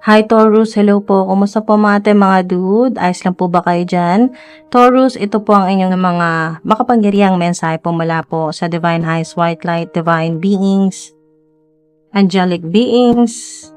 Hi Taurus, hello po. Kumusta po mga dude? Ayos lang po ba kayo dyan? Taurus, ito po ang inyong mga makapangyarihang mensahe po mula po sa Divine Highest White Light, Divine Beings, Angelic Beings.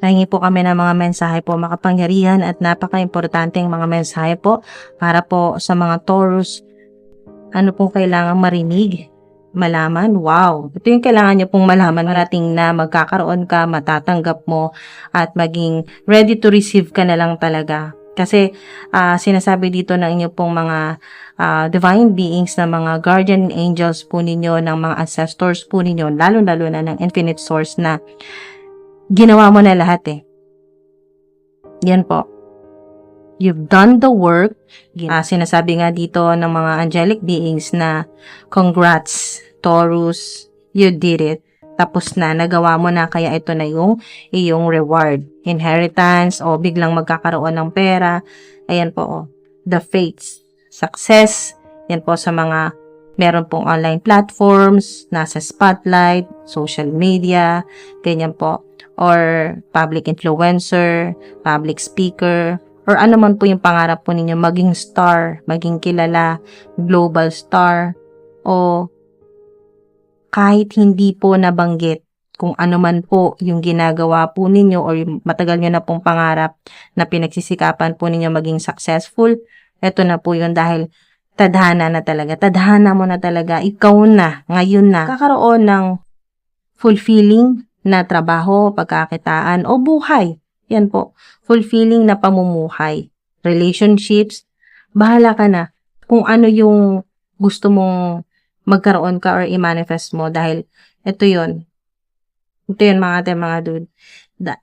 Nahingi po kami ng mga mensahe po makapangyarihan at napaka-importanteng mga mensahe po para po sa mga Taurus. Ano pong kailangang marinig? Malaman? Wow! Ito yung kailangan nyo pong malaman. Marating na magkakaroon ka, matatanggap mo, at maging ready to receive ka na lang talaga. Kasi sinasabi dito ng inyo pong mga divine beings na mga guardian angels po ninyo, ng mga ancestors po ninyo, lalo-lalo na ng infinite source na ginawa mo na lahat eh. Yan po. You've done the work. Sinasabi nga dito ng mga angelic beings na congrats, Taurus, you did it. Tapos na, nagawa mo na, kaya ito na yung iyong reward. Inheritance o biglang magkakaroon ng pera. Ayan po, oh. The fates, success. Yan po sa mga meron pong online platforms, nasa spotlight, social media, ganyan po. Or public influencer, public speaker, or ano man po yung pangarap po ninyo, maging star, maging kilala, global star, o kahit hindi po nabanggit kung ano man po yung ginagawa po ninyo or yung matagal nyo na pong pangarap na pinagsisikapan po ninyo maging successful, eto na po yun dahil tadhana na talaga. Tadhana mo na talaga. Ikaw na, ngayon na, kakaroon ng fulfilling na trabaho, pagkakitaan, o buhay. Yan po. Fulfilling na pamumuhay. Relationships. Bahala ka na kung ano yung gusto mong magkaroon ka or i-manifest mo dahil ito yun. Ito yun mga dude.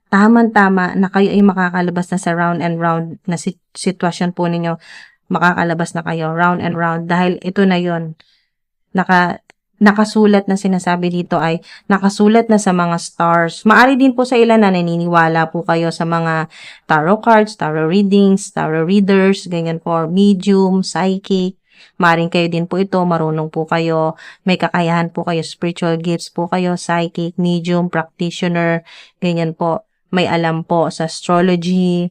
Tama-tama na kayo ay makakalabas na sa round and round na sitwasyon po ninyo. Makakalabas na kayo round and round dahil ito na yun. Nakasulat na sinasabi dito ay nakasulat na sa mga stars. Maari din po sa ilan na naniniwala po kayo sa mga tarot cards, tarot readings, tarot readers, ganyan po, medium, psychic. Maaring kayo din po ito, marunong po kayo, may kakayahan po kayo, spiritual gifts po kayo, psychic, medium, practitioner, ganyan po. May alam po sa astrology,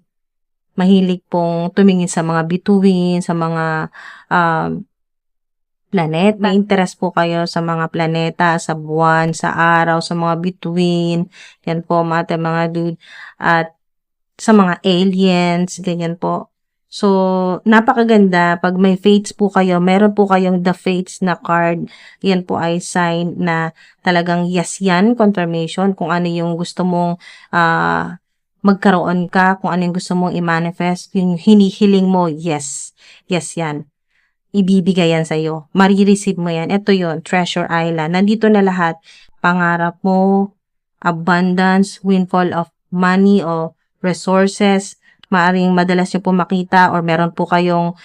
mahilig pong tumingin sa mga bituin, sa mga planet. May interest po kayo sa mga planeta, sa buwan, sa araw, sa mga bituin. Yan po, mga dude. At sa mga aliens, ganyan po. So, napakaganda. Pag may fates po kayo, meron po kayong the fates na card. Yan po ay sign na talagang yes yan, confirmation, kung ano yung gusto mong magkaroon ka, kung ano yung gusto mong i-manifest, yung hinihiling mo, yes. Yes yan. Ibibigay yan sa'yo. Marireceive mo yan. Ito yon, Treasure Island. Nandito na lahat. Pangarap mo, abundance, windfall of money o resources. Maaring madalas nyo po makita or meron po kayong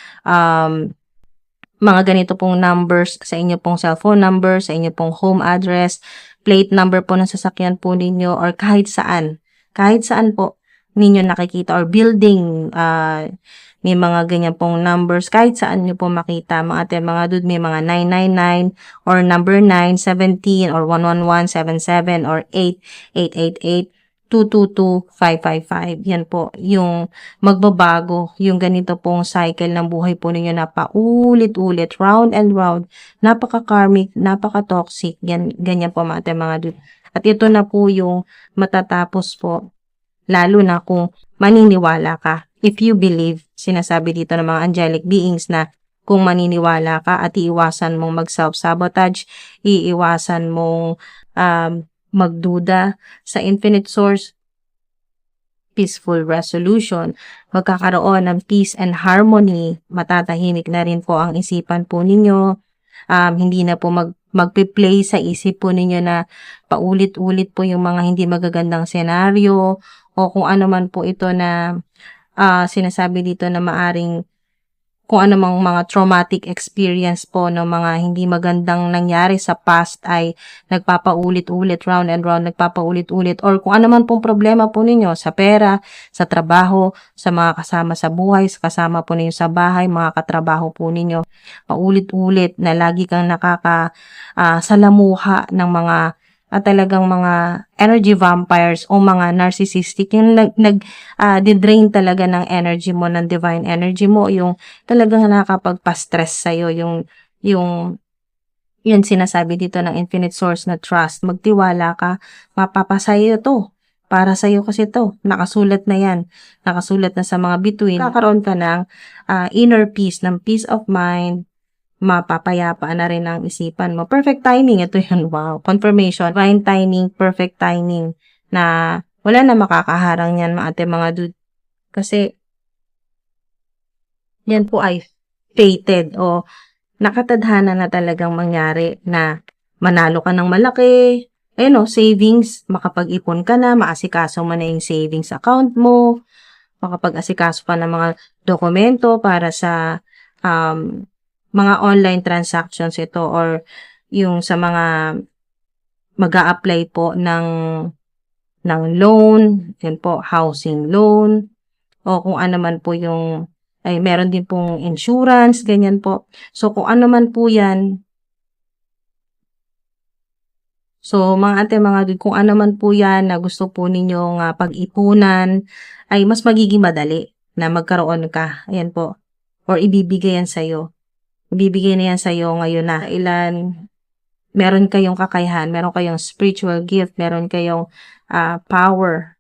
mga ganito pong numbers sa inyo pong cellphone number, sa inyo pong home address, plate number po ng sasakyan po ninyo or kahit saan. Kahit saan po ninyo nakikita or building, may mga ganyan pong numbers, kahit saan nyo po makita, mga dude, may mga 999 or number 9, 17 or 111, 77 or 8, 888, 222, 555. Yan po, yung magbabago, yung ganito pong cycle ng buhay po ninyo na paulit-ulit, round and round, napaka-karmic, napaka-toxic, ganyan po mga dude. At ito na po yung matatapos po, lalo na kung maniniwala ka. If you believe, sinasabi dito ng mga angelic beings na kung maniniwala ka at iiwasan mong mag-self-sabotage, iiwasan mong magduda sa infinite source, peaceful resolution, magkakaroon ng peace and harmony, matatahimik na rin po ang isipan po ninyo, hindi na po magpe-play sa isip po ninyo na paulit-ulit po yung mga hindi magagandang senaryo o kung ano man po ito na sinasabi dito na maaring kung ano mang mga traumatic experience po ng mga hindi magandang nangyari sa past ay nagpapaulit-ulit, round and round, nagpapaulit-ulit or kung ano man pong problema po ninyo sa pera, sa trabaho, sa mga kasama sa buhay, sa kasama po ninyo sa bahay, mga katrabaho po ninyo, paulit-ulit na lagi kang salamuha ng mga at talagang mga energy vampires o mga narcissistic, yung di-drain talaga ng energy mo, ng divine energy mo, yung talagang nakakapagpa-stress sa'yo, yung yun sinasabi dito ng infinite source na trust. Magtiwala ka, mapapasayo to. Para sa'yo kasi to. Nakasulat na yan. Nakasulat na sa mga bituin. Kakaroon ka ng inner peace, ng peace of mind, mapapayapa na rin ang isipan mo. Perfect timing, ito yun, wow. Confirmation, divine timing, perfect timing, na wala na makakaharang yan, mga dude. Kasi, yan po ay fated o nakatadhana na talagang mangyari na manalo ka ng malaki, savings, makapag-ipon ka na, maasikaso mo na yung savings account mo, makapag-asikaso pa ng mga dokumento para sa mga online transactions ito or yung sa mga mag-a-apply po ng loan, yun po, housing loan, o kung ano man po yung, ay meron din pong insurance, ganyan po. So, kung ano man po yan, so, mga ate, mga dude, kung ano man po yan na gusto po ninyong pag-ipunan, ay mas magiging madali na magkaroon ka. Ayan po. Or ibibigay yan sa'yo. Ibibigay na yan sa'yo ngayon na ilan, meron kayong kakayahan, meron kayong spiritual gift, meron kayong power.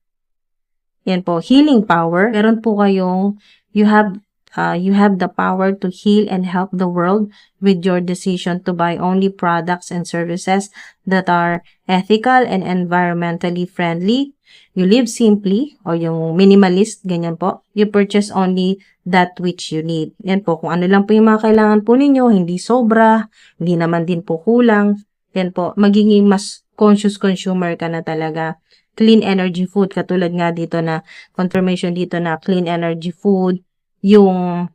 Yan po, healing power. Meron po kayong, you have the power to heal and help the world with your decision to buy only products and services that are ethical and environmentally friendly. You live simply, o yung minimalist, ganyan po. You purchase only that which you need. Yan po, kung ano lang po yung mga kailangan po ninyo, hindi sobra, hindi naman din po kulang. Yan po, magiging mas conscious consumer ka na talaga. Clean energy food, katulad nga dito na confirmation dito na clean energy food, yung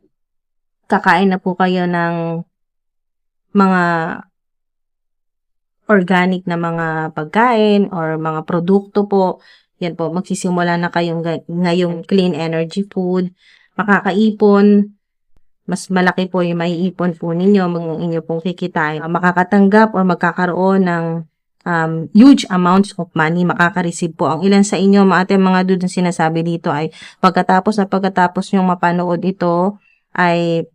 kakain na po kayo ng mga organic na mga pagkain or mga produkto po. Yan po, magsisimula na kayong ngayong clean energy food. Makakaipon, mas malaki po yung maiipon po ninyo, mga inyo pong kikitain. Makakatanggap o magkakaroon ng huge amounts of money, makaka-receive po. Ang ilan sa inyo, mga dude na sinasabi dito ay pagkatapos yung mapanood ito, ay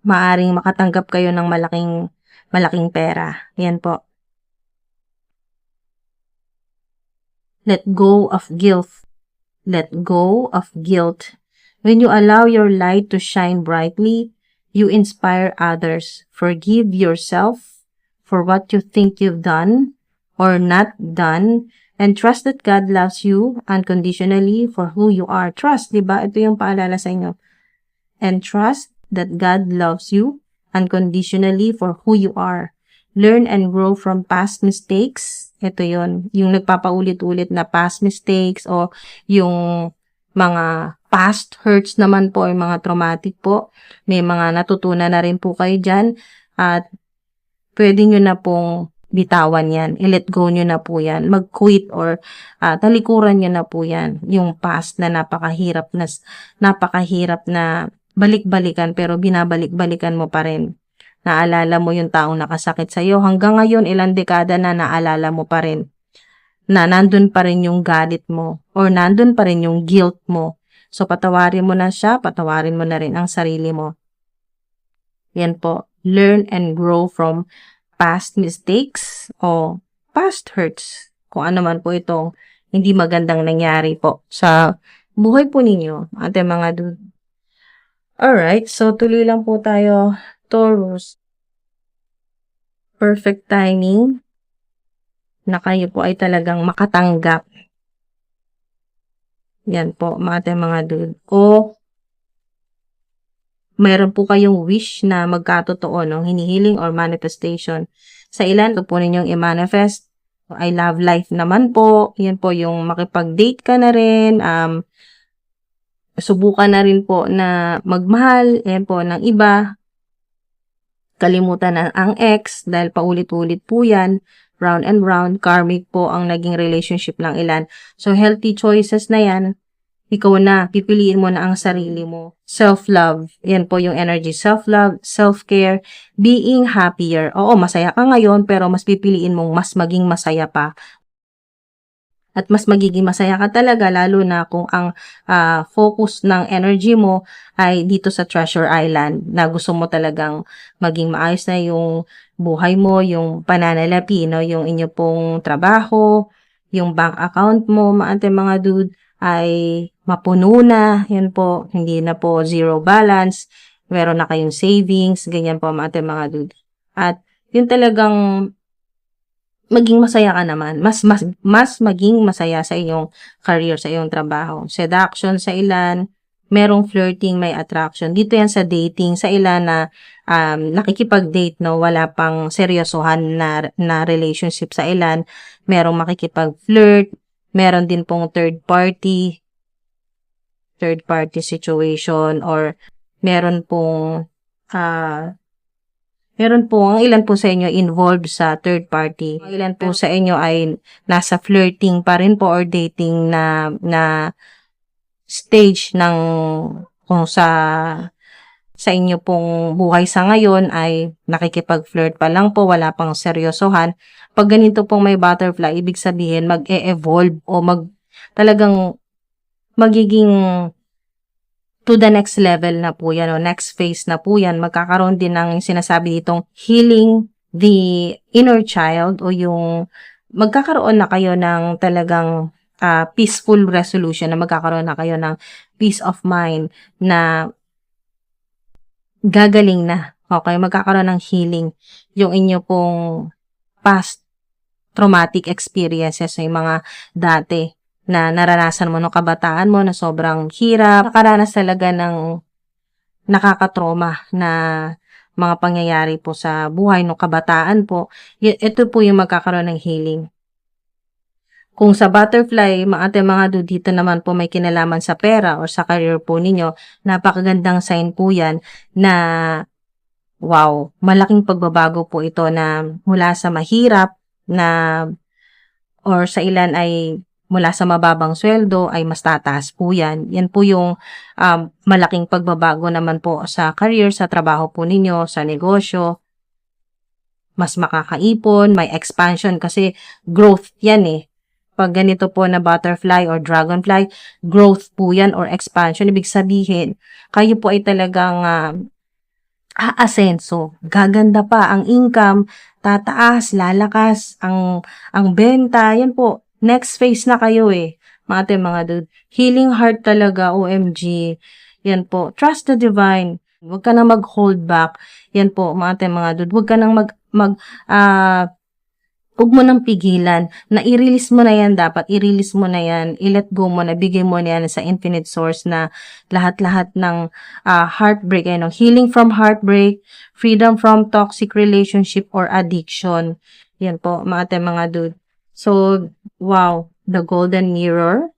maaring makatanggap kayo ng malaking pera. Yan po. Let go of guilt. Let go of guilt. When you allow your light to shine brightly, you inspire others. Forgive yourself for what you think you've done or not done, and trust that God loves you unconditionally for who you are. Trust, diba? Ito yung paalala sa inyo. And trust that God loves you unconditionally for who you are. Learn and grow from past mistakes. Ito yon, yung nagpapaulit-ulit na past mistakes o yung mga past hurts naman po, yung mga traumatic po. May mga natutunan na rin po kayo dyan at pwede nyo na pong bitawan yan. I-let go nyo na po yan. Mag-quit or talikuran nyo na po yan. Yung past na napakahirap na balik-balikan pero binabalik-balikan mo pa rin. Naalala mo yung taong nakasakit sa'yo. Hanggang ngayon, ilang dekada na naalala mo pa rin. Na nandun pa rin yung galit mo or nandun pa rin yung guilt mo. So, patawarin mo na siya, patawarin mo na rin ang sarili mo. Yan po. Learn and grow from past mistakes o past hurts. Kung ano man po itong hindi magandang nangyari po sa buhay po ninyo, ating mga dude. Alright, so tuloy lang po tayo. Taurus. Perfect timing na kayo po ay talagang makatanggap. Yan po, ating mga dude. O mayroon po kayong wish na magkatotoo, no? Hinihiling or manifestation. Sa ilan, ito po ninyong i-manifest. I love life naman po. Yan po yung makipag-date ka na rin. Subukan na rin po na magmahal. Yan po ng iba. Kalimutan na ang ex dahil paulit-ulit po yan. Round and round. Karmic po ang naging relationship ng ilan. So, healthy choices na yan. Ikaw na, pipiliin mo na ang sarili mo. Self-love, yan po yung energy. Self-love, self-care, being happier. Oo, masaya ka ngayon, pero mas pipiliin mong mas maging masaya pa. At mas magiging masaya ka talaga, lalo na kung ang focus ng energy mo ay dito sa Treasure Island, na gusto mo talagang maging maayos na yung buhay mo, yung pananalapi, no? Yung inyo pong trabaho, yung bank account mo, mga dude, ay mapuno na, yan po, hindi na po zero balance, meron na kayong savings, ganyan po mga dude. At yun talagang maging masaya ka naman. Mas maging masaya sa iyong career, sa iyong trabaho. Seduction sa ilan, merong flirting, may attraction. Dito yan sa dating, sa ilan na nakikipag-date, no, wala pang seryosohan na relationship sa ilan. Merong makikipag-flirt, meron din pong third party situation, or meron pong ang ilan po sa inyo involved sa third party. Ang ilan po sa inyo ay nasa flirting pa rin po or dating na stage ng kung sa inyo pong buhay sa ngayon ay nakikipag-flirt pa lang po, wala pang seryosohan. Pag ganito pong may butterfly, ibig sabihin mag-e-evolve o talagang magiging to the next level na po yan, o next phase na po yan. Magkakaroon din ng sinasabi ditong healing the inner child, o yung magkakaroon na kayo ng talagang peaceful resolution, na magkakaroon na kayo ng peace of mind na gagaling na. Okay, magkakaroon ng healing yung inyo pong past traumatic experiences, yung mga dati na naranasan mo nung kabataan mo na sobrang hirap, nakaranas talaga ng nakakatrauma na mga pangyayari po sa buhay nung kabataan po. Ito po yung magkakaroon ng healing. Kung sa butterfly, mga dude, dito naman po may kinalaman sa pera or sa career po ninyo, napakagandang sign po yan na wow, malaking pagbabago po ito, na mula sa mahirap na or sa ilan ay mula sa mababang sweldo ay mas tataas po yan. Yan po yung malaking pagbabago naman po sa career, sa trabaho po ninyo, sa negosyo. Mas makakaipon, may expansion kasi growth yan eh. Pag ganito po na butterfly or dragonfly, growth po yan or expansion. Ibig sabihin, kayo po ay talagang aasenso, gaganda pa ang income, tataas, lalakas ang benta, yan po. Next phase na kayo eh. Mga dude. Healing heart talaga, OMG. Yan po. Trust the divine. Huwag ka nang mag-hold back. Yan po, mga dude. Huwag ka nang huwag mo nang pigilan, na i-release mo na yan dapat, i-release mo na yan, i-let go mo na, bigay mo na yan sa infinite source, na lahat-lahat ng heartbreak, healing from heartbreak, freedom from toxic relationship or addiction. Yan po, mga dude. So, wow, the golden mirror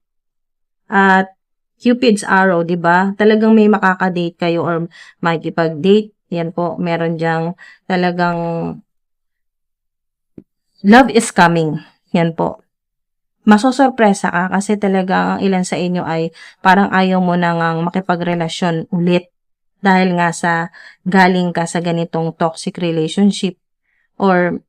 at Cupid's arrow, 'di ba? Talagang may makaka-date kayo or makikipag-date. Yan po, meron diyang talagang love is coming. Yan po. Masosorpresa ka kasi talaga ang ilan sa inyo ay parang ayaw mo na ngang makipagrelasyon ulit dahil nga sa galing ka sa ganitong toxic relationship or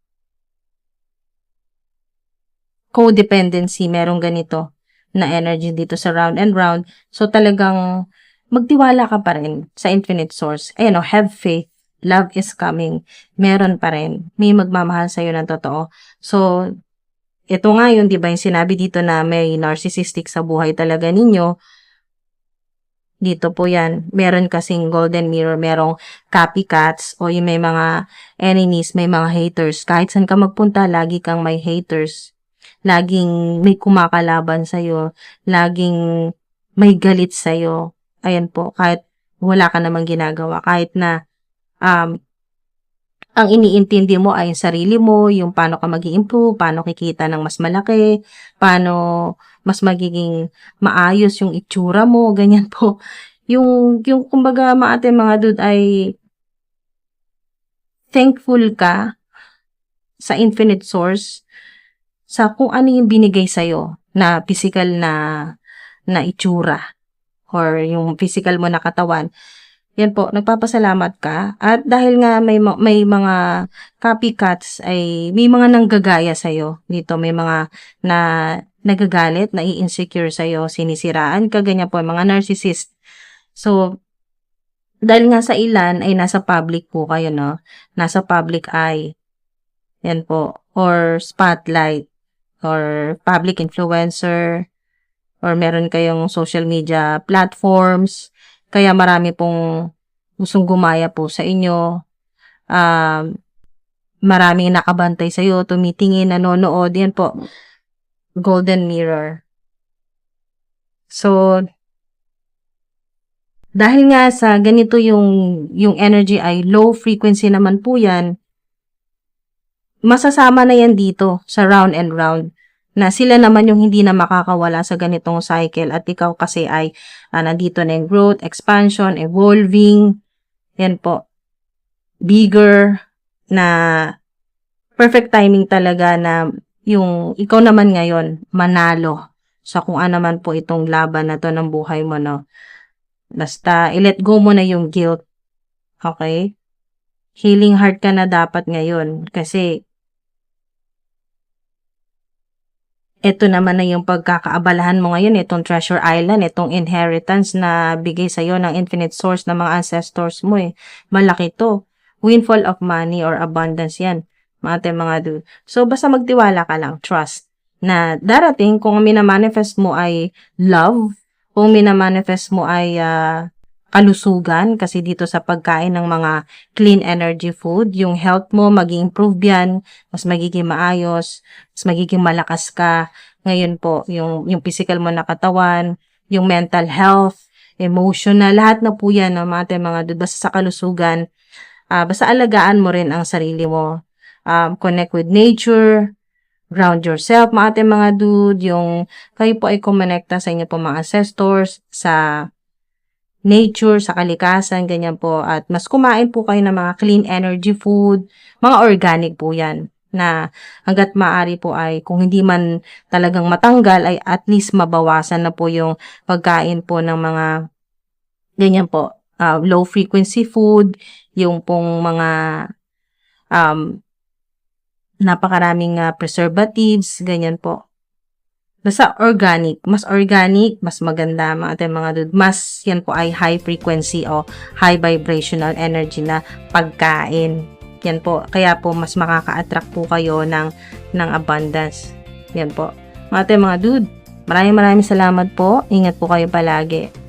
codependency, merong ganito na energy dito sa round and round. So talagang magtiwala ka pa rin sa infinite source. Ayan o, have faith. Love is coming. Meron pa rin. May magmamahal sa'yo ng totoo. So, ito nga yun, di ba, yung sinabi dito na may narcissistic sa buhay talaga ninyo. Dito po yan. Meron kasing golden mirror, merong copycats o yung may mga enemies, may mga haters. Kahit saan ka magpunta, lagi kang may haters. Laging may kumakalaban sa'yo. Laging may galit sa'yo. Ayan po, kahit wala ka namang ginagawa. Kahit na ang iniintindi mo ay yung sarili mo, yung paano ka mag-i-improve, paano kikita ng mas malaki, paano mas magiging maayos yung itsura mo, ganyan po. Yung kumbaga mga dude ay thankful ka sa infinite source sa kung ano yung binigay sa'yo na physical na itsura or yung physical mo na katawan. Yan po, nagpapasalamat ka. At dahil nga may mga copycats ay may mga nanggagaya sa'yo dito. May mga na nagagalit, nai-insecure sa'yo, sinisiraan ka, ganyan po, mga narcissist. So, dahil nga sa ilan ay nasa public po kayo, no? Nasa public eye. Yan po. Or spotlight. Or public influencer. Or meron kayong social media platforms. Kaya marami pong gustong gumaya po sa inyo. Maraming nakabantay sa iyo, tumitingin, nanonood. Yan po. Golden mirror. So, dahil nga sa ganito yung energy ay low frequency naman po yan, masasama na yan dito sa round and round. Na sila naman yung hindi na makakawala sa ganitong cycle at ikaw kasi ay nandito na yung growth, expansion, evolving, yan po, bigger, na perfect timing talaga na yung ikaw naman ngayon manalo sa kung ano man po itong laban na to ng buhay mo, no? Basta i-let go mo na yung guilt, okay? Healing heart ka na dapat ngayon kasi ito naman na yung pagkakaabalahan mo ngayon, itong treasure island, itong inheritance na bigay sa'yo ng infinite source ng mga ancestors mo eh. Malaki to. Windfall of money or abundance yan, mga dude. So, basta magtiwala ka lang, trust, na darating kung minamanifest mo ay love, kung minamanifest mo ay kalusugan, kasi dito sa pagkain ng mga clean energy food, yung health mo, mag-improve yan, mas magiging maayos, mas magiging malakas ka. Ngayon po, yung physical mo na katawan, yung mental health, emotional, lahat na po yan, no, mga dude, basta sa kalusugan, basta alagaan mo rin ang sarili mo. Connect with nature, ground yourself, mga dude, yung kayo po ay kumonekta sa inyo po mga ancestors, sa nature, sa kalikasan, ganyan po. At mas kumain po kayo ng mga clean energy food, mga organic po yan, na hanggat maaari po ay kung hindi man talagang matanggal ay at least mabawasan na po yung pagkain po ng mga ganyan po, low frequency food, yung pong mga napakaraming preservatives, ganyan po. Basta organic, mas maganda mga dude. Mas yan po ay high frequency o high vibrational energy na pagkain. Yan po, kaya po mas makaka-attract po kayo ng abundance. Yan po. Mga dude, maraming salamat po. Ingat po kayo palagi.